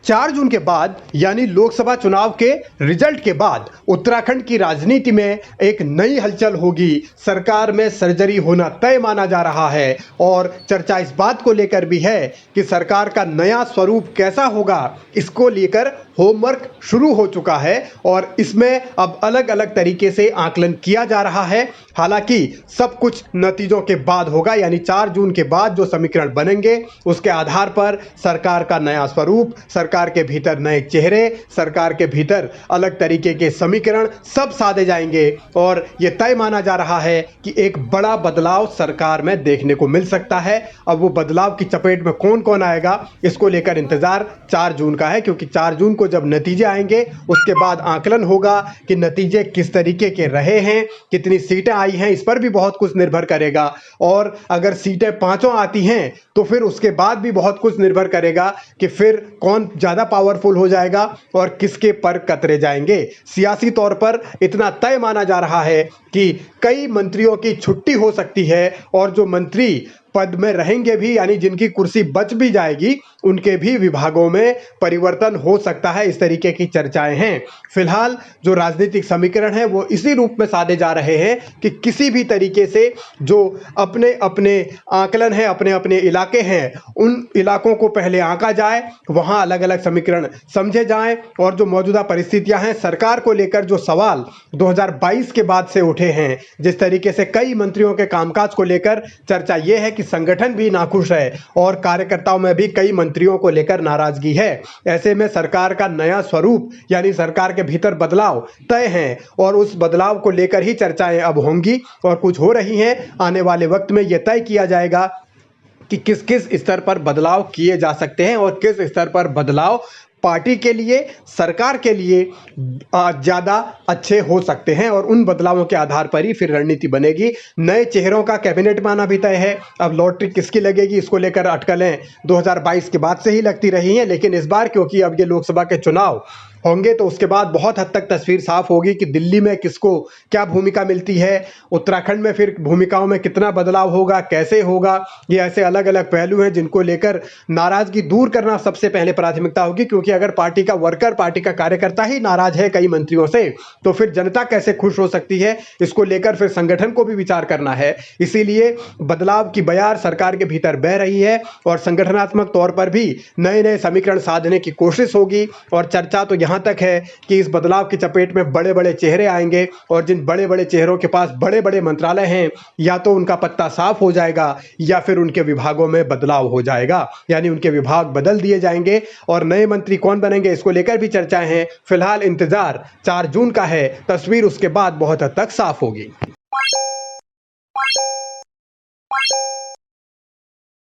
4 जून के बाद यानी लोकसभा चुनाव के रिजल्ट के बाद उत्तराखंड की राजनीति में एक नई हलचल होगी। सरकार में सर्जरी होना तय माना जा रहा है और चर्चा इस बात को लेकर भी है कि सरकार का नया स्वरूप कैसा होगा। इसको लेकर होमवर्क शुरू हो चुका है और इसमें अब अलग अलग तरीके से आकलन किया जा रहा है। हालांकि सब कुछ नतीजों के बाद होगा, यानी 4 जून के बाद जो समीकरण बनेंगे उसके आधार पर सरकार का नया स्वरूप, सरकार के भीतर नए चेहरे, सरकार के भीतर अलग तरीके के समीकरण सब साधे जाएंगे और ये तय माना जा रहा है कि एक बड़ा बदलाव सरकार में देखने को मिल सकता है। अब वो बदलाव की चपेट में कौन कौन आएगा, इसको लेकर इंतजार 4 जून का है, क्योंकि 4 जून को जब नतीजे आएंगे उसके बाद आकलन होगा कि नतीजे किस तरीके के रहे हैं, कितनी सीटें आई हैं, इस पर भी बहुत कुछ निर्भर करेगा। और अगर सीटें 5 आती हैं तो फिर उसके बाद भी बहुत कुछ निर्भर करेगा कि फिर कौन ज़्यादा पावरफुल हो जाएगा और किसके पर कतरे जाएंगे। सियासी तौर पर इतना तय माना जा रहा है कि कई मंत्रियों की छुट्टी हो सकती है और जो मंत्री पद में रहेंगे भी, यानी जिनकी कुर्सी बच भी जाएगी, उनके भी विभागों में परिवर्तन हो सकता है। इस तरीके की चर्चाएं हैं। फिलहाल जो राजनीतिक समीकरण है वो इसी रूप में साधे जा रहे हैं कि किसी भी तरीके से जो अपने अपने आकलन है, अपने अपने इलाके हैं, उन इलाकों को पहले आंका जाए, वहां अलग अलग समीकरण समझे जाएं और जो मौजूदा परिस्थितियां हैं, सरकार को लेकर जो सवाल 2022 के बाद से उठे हैं, जिस तरीके से कई मंत्रियों के कामकाज को लेकर चर्चा ये है कि संगठन भी नाखुश है और कार्यकर्ताओं में भी कई मंत्रियों को लेकर नाराजगी है। ऐसे में सरकार का नया स्वरूप यानी सरकार के भीतर बदलाव तय हैं और उस बदलाव को लेकर ही चर्चाएं अब होंगी और कुछ हो रही हैं। आने वाले वक्त में यह तय किया जाएगा कि किस किस स्तर पर बदलाव किए जा सकते हैं और किस स्तर पर बदलाव पार्टी के लिए, सरकार के लिए ज़्यादा अच्छे हो सकते हैं और उन बदलावों के आधार पर ही फिर रणनीति बनेगी। नए चेहरों का कैबिनेट में आना भी तय है। अब लॉटरी किसकी लगेगी, इसको लेकर अटकलें 2022 के बाद से ही लगती रही हैं, लेकिन इस बार क्योंकि अब ये लोकसभा के चुनाव होंगे तो उसके बाद बहुत हद तक तस्वीर साफ होगी कि दिल्ली में किसको क्या भूमिका मिलती है, उत्तराखंड में फिर भूमिकाओं में कितना बदलाव होगा, कैसे होगा। ये ऐसे अलग अलग पहलू हैं जिनको लेकर नाराजगी दूर करना सबसे पहले प्राथमिकता होगी, क्योंकि अगर पार्टी का वर्कर, पार्टी का कार्यकर्ता ही नाराज है कई मंत्रियों से, तो फिर जनता कैसे खुश हो सकती है। इसको लेकर फिर संगठन को भी विचार करना है। इसीलिए बदलाव की बयार सरकार के भीतर बह रही है और संगठनात्मक तौर पर भी नए नए समीकरण साधने की कोशिश होगी। और चर्चा तो यहाँ तक है कि इस बदलाव की चपेट में बड़े बड़े चेहरे आएंगे और जिन बड़े बड़े चेहरों के पास बड़े बड़े मंत्रालय हैं, या तो उनका पत्ता साफ हो जाएगा या फिर उनके विभागों में बदलाव हो जाएगा, यानी उनके विभाग बदल दिए जाएंगे। और नए मंत्री कौन बनेंगे, इसको लेकर भी चर्चाएं हैं। फिलहाल इंतजार 4 जून का है, तस्वीर उसके बाद बहुत हद तक साफ होगी।